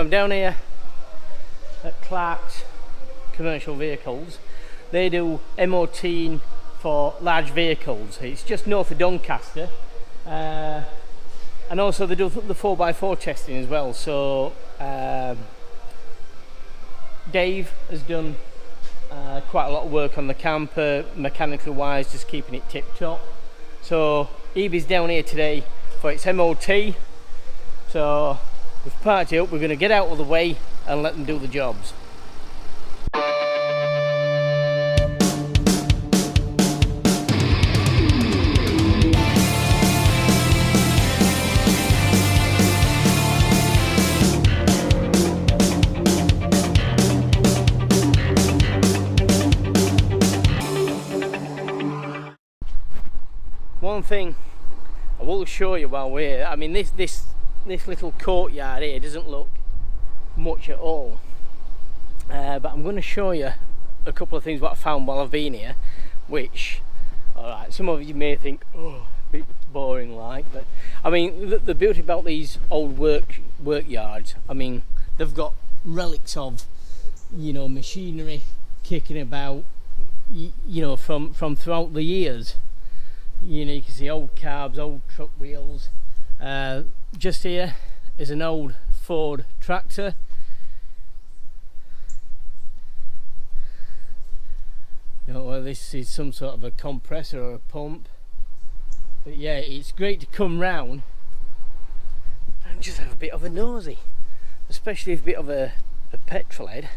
I'm down here at Clark's Commercial Vehicles. They do MOT for large vehicles. It's just north of Doncaster, and also they do the 4x4 testing as well. So Dave has done quite a lot of work on the camper, mechanically wise, just keeping it tip top. So Evie's down here today for its MOT. So we've parked it up, we're going to get out of the way and let them do the jobs. One thing I will show you while we're here, I mean this little courtyard here doesn't look much at all, but I'm going to show you a couple of things what I found while I've been here, which, alright, some of you may think, oh, a bit boring like, but I mean the beauty about these old workyards, I mean they've got relics of, you know, machinery kicking about, you know, from throughout the years. You know, you can see old carbs, old truck wheels. Just here is an old Ford tractor. You know, well, this is some sort of a compressor or a pump. But yeah, it's great to come round and just have a bit of a nosy, especially if a bit of a petrol head.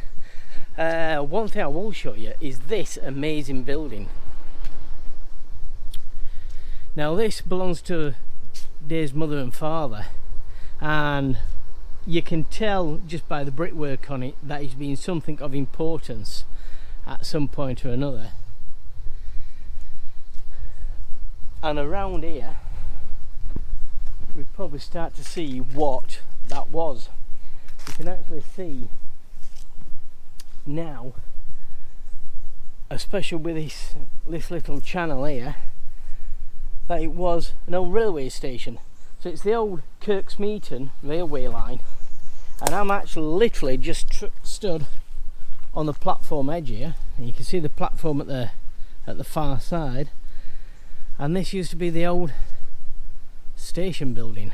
One thing I will show you is this amazing building. Now this belongs to Dave's mother and father, and you can tell just by the brickwork on it that it's been something of importance at some point or another. And around here we probably start to see what that was. You can actually see now, especially with this little channel here, that it was an old railway station. So it's the old Kirksmeaton railway line, and I'm actually literally just stood on the platform edge here, and you can see the platform at the far side, and this used to be the old station building.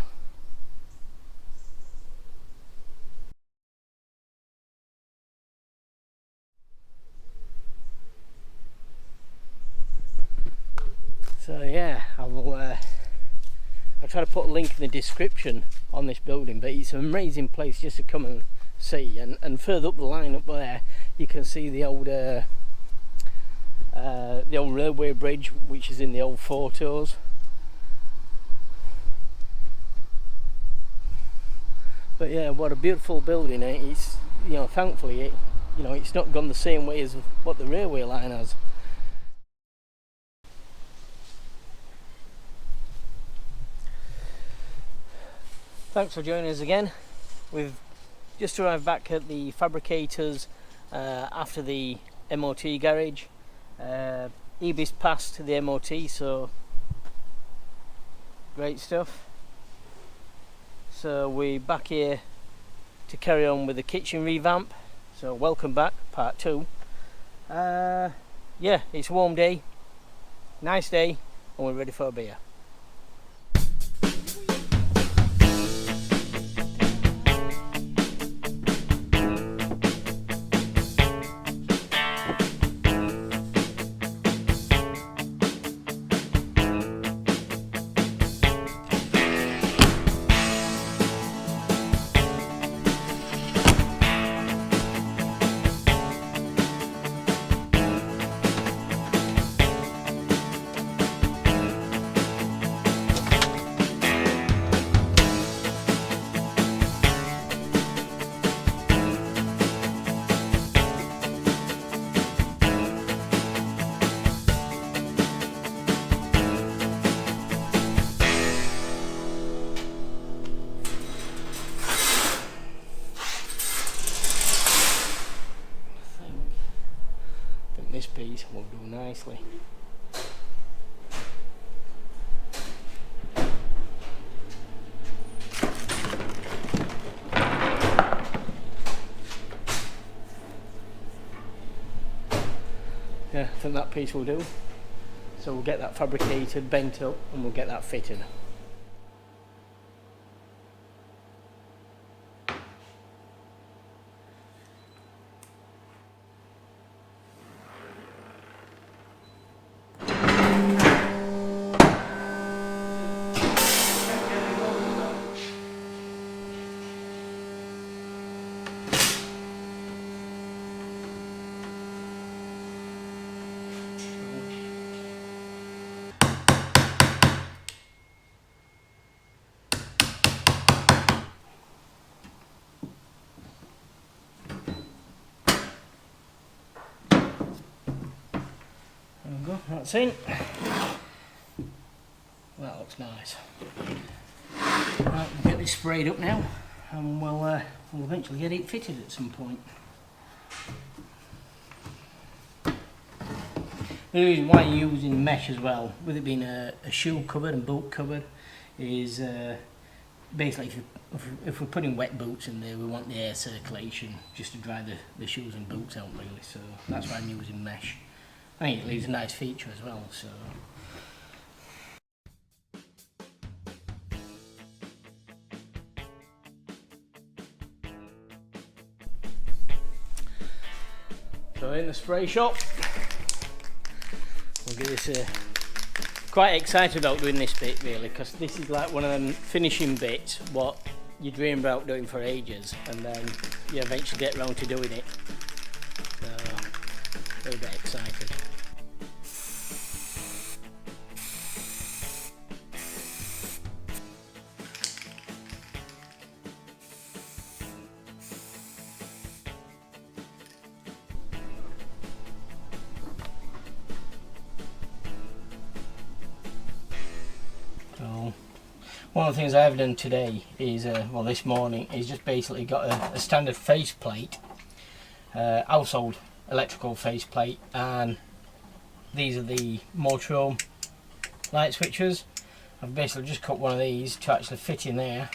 So yeah, I'll try to put a link in the description on this building, but it's an amazing place just to come and see. And further up the line up there, you can see the old railway bridge, which is in the old photos. But yeah, what a beautiful building! It's, you know, thankfully it's not gone the same way as what the railway line has. Thanks for joining us again. We've just arrived back at the fabricators after the MOT garage. Ebis passed the MOT, so great stuff. So we're back here to carry on with the kitchen revamp. So welcome back, part 2. Yeah, it's a warm day, nice day, and we're ready for a beer. This piece will do nicely. think that piece will do. So we'll get that fabricated, bent up, and we'll get that fitted. That's in. That looks nice. Right, we'll get this sprayed up now, and we'll eventually get it fitted at some point. The reason why you're using mesh as well, with it being a shoe cupboard and boot cupboard, is basically if we're putting wet boots in there, we want the air circulation just to dry the shoes and boots out really. So that's why I'm using mesh. I think it leaves a nice feature as well. So in the spray shop, we'll give this quite excited about doing this bit really, because this is like one of them finishing bits what you dream about doing for ages, and then you eventually get around to doing it. So a little bit excited. One of the things I've done today is, well this morning, is just basically got a standard faceplate, household electrical faceplate, and these are the Motorum light switches. I've basically just cut one of these to actually fit in there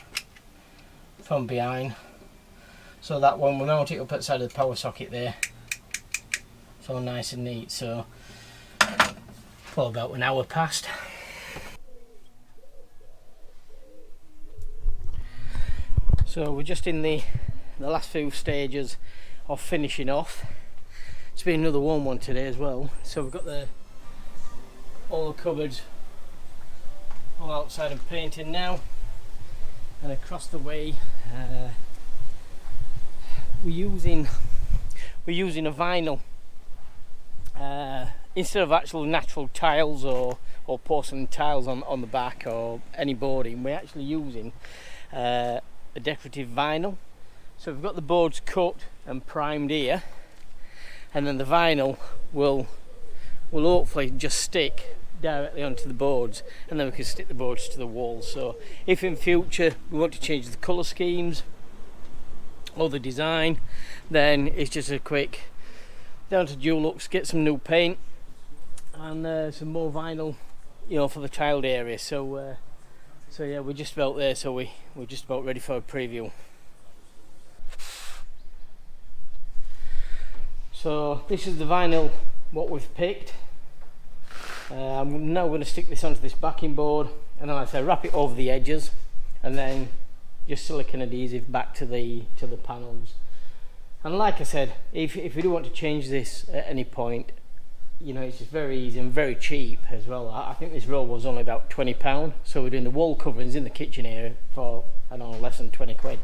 from behind, so that one will mount it up at the side of the power socket there. It's all nice and neat. So, well, about an hour passed. So we're just in the last few stages of finishing off. It's been another warm one today as well. So we've got all the cupboards all outside and painting now, and across the way we're using a vinyl instead of actual natural tiles or porcelain tiles on the back or any boarding. We're actually using a decorative vinyl. So we've got the boards cut and primed here, and then the vinyl will hopefully just stick directly onto the boards, and then we can stick the boards to the wall. So if in future we want to change the colour schemes or the design, then it's just a quick down to Dulux, get some new paint and some more vinyl, you know, for the child area. So yeah, we're just about there, so we're just about ready for a preview. So this is the vinyl what we've picked. I'm now going to stick this onto this backing board, and then like I say, wrap it over the edges, and then just silicone adhesive back to the panels. And like I said, if we do want to change this at any point, you know, it's just very easy and very cheap as well. I think this roll was only about £20, so we're doing the wall coverings in the kitchen area for, I don't know, less than 20 quid.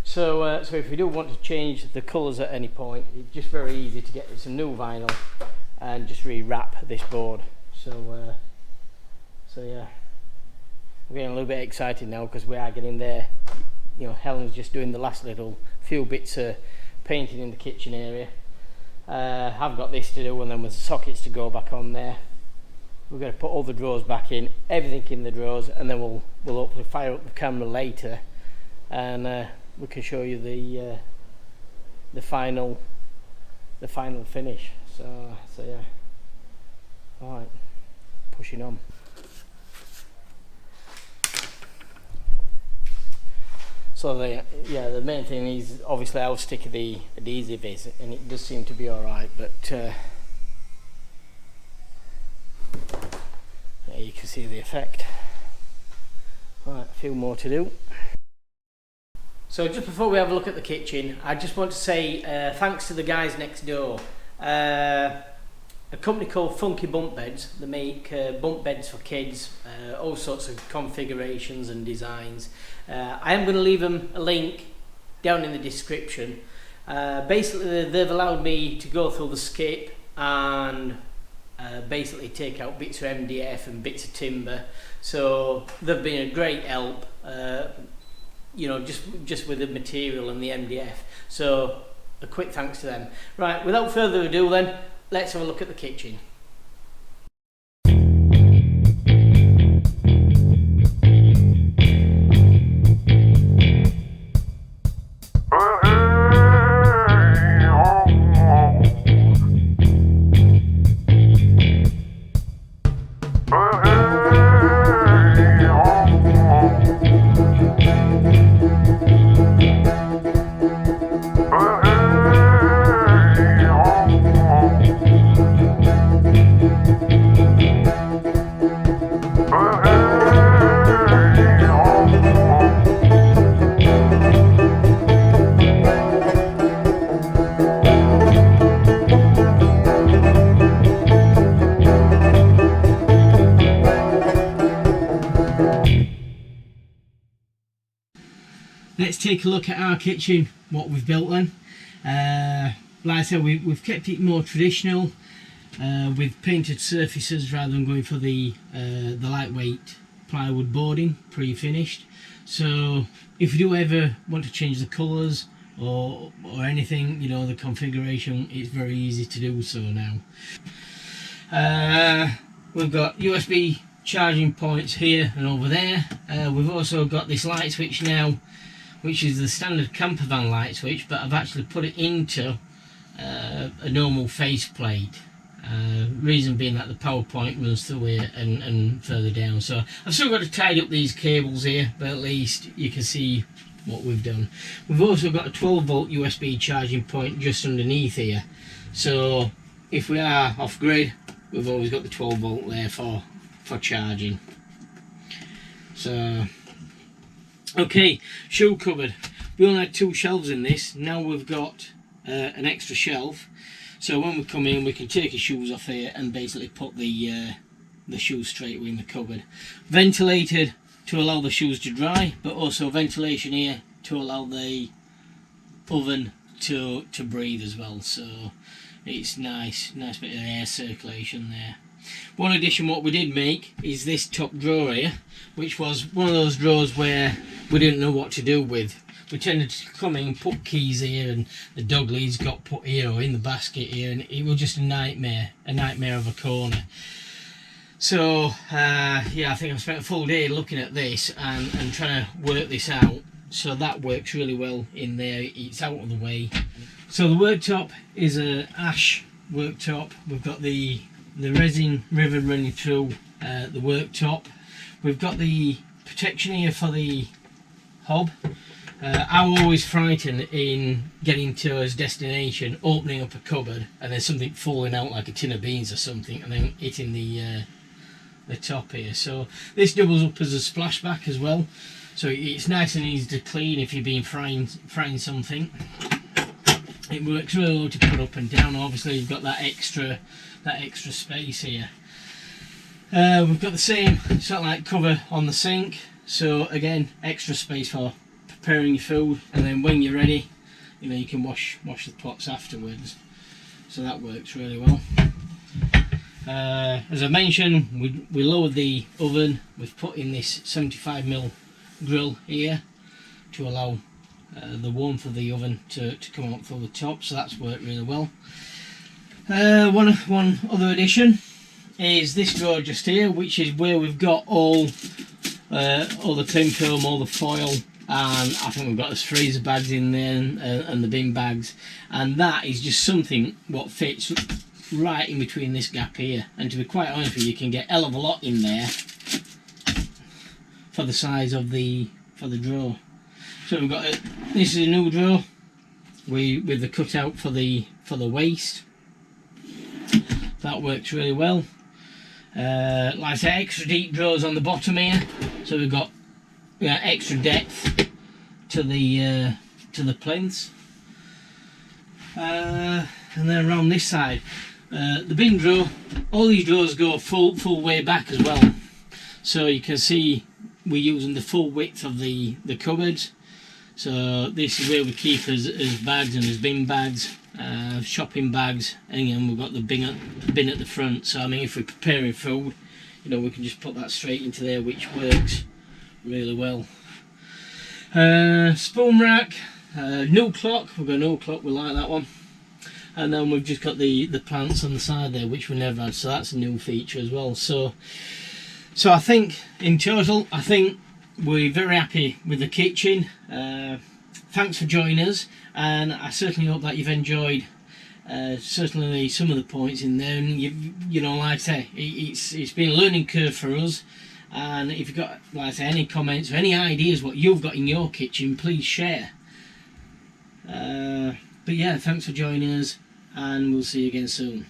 So if we do want to change the colours at any point, it's just very easy to get some new vinyl and just re-wrap this board. So yeah, we're getting a little bit excited now because we are getting there. You know, Helen's just doing the last little few bits of painting in the kitchen area. I've got this to do, and then with the sockets to go back on there. We're going to put all the drawers back in, everything in the drawers, and then we'll hopefully fire up the camera later, and we can show you the final finish. So yeah, all right, pushing on. So the main thing is obviously how sticky the adhesive is, and it does seem to be all right. But you can see the effect. Right, a few more to do. So just before we have a look at the kitchen, I just want to say thanks to the guys next door. A company called Funky Bunk Beds. They make bunk beds for kids, all sorts of configurations and designs. I am going to leave them a link down in the description. Basically, they've allowed me to go through the skip and basically take out bits of MDF and bits of timber. So they've been a great help, you know, just with the material and the MDF. So a quick thanks to them. Right, without further ado then, let's have a look at the kitchen. Let's take a look at our kitchen, what we've built then. Like I said, we've kept it more traditional with painted surfaces rather than going for the lightweight plywood boarding pre-finished. So if you do ever want to change the colours or anything, you know, the configuration, it's very easy to do so now. We've got USB charging points here and over there. We've also got this light switch now, which is the standard camper van light switch, but I've actually put it into a normal faceplate. Reason being that the power point runs through here and further down. So I've still got to tidy up these cables here, but at least you can see what we've done. We've also got a 12 volt USB charging point just underneath here. So if we are off grid, we've always got the 12 volt there for charging. So okay, shoe cupboard. We only had 2 shelves in this. Now we've got an extra shelf, so when we come in we can take your shoes off here and basically put the shoes straight away in the cupboard. Ventilated to allow the shoes to dry, but also ventilation here to allow the oven to breathe as well. So it's nice bit of air circulation there. One addition what we did make is this top drawer here, which was one of those drawers where we didn't know what to do with. We tended to come in and put keys here, and the dog leads got put here or in the basket here, and it was just a nightmare of a corner. So yeah, I think I've spent a full day looking at this and trying to work this out. So that works really well in there, it's out of the way. So the worktop is a ash worktop. We've got the resin ribbon running through the worktop. We've got the protection here for the hob. I'm always frightened in getting to his destination, opening up a cupboard and then something falling out like a tin of beans or something and then hitting the top here. So this doubles up as a splashback as well, so it's nice and easy to clean if you've been frying something. It works really well to put up and down. Obviously you've got that extra space here. We've got the same satellite cover on the sink, so again extra space for preparing your food, and then when you're ready, you know, you can wash the pots afterwards. So that works really well. As I mentioned, we lowered the oven. We've put in this 75mm grill here to allow the warmth of the oven to come up through the top, so that's worked really well. One other addition is this drawer just here, which is where we've got all the tin film, all the foil, and I think we've got the freezer bags in there and the bin bags, and that is just something what fits right in between this gap here. And to be quite honest with you, you can get a hell of a lot in there for the size of the drawer. So we've got this is a new drawer with the cutout for the waste. That works really well. Like I say, extra deep drawers on the bottom here, so we've got extra depth to the plinths. And then around this side, the bin drawer, all these drawers go full way back as well, so you can see we're using the full width of the cupboards. So this is where we keep as bags and as bin bags, shopping bags, and again we've got the bin at the front. So I mean, if we're preparing food, you know, we can just put that straight into there, which works really well. Spoon rack, new clock, we've got a new clock, we like that one. And then we've just got the plants on the side there, which we never had, so that's a new feature as well. So I think in total, I think we're very happy with the kitchen. Thanks for joining us, and I certainly hope that you've enjoyed certainly some of the points in there. And you know, like I say, it's been a learning curve for us. And if you've got, like I say, any comments or any ideas what you've got in your kitchen, please share. But yeah, thanks for joining us, and we'll see you again soon.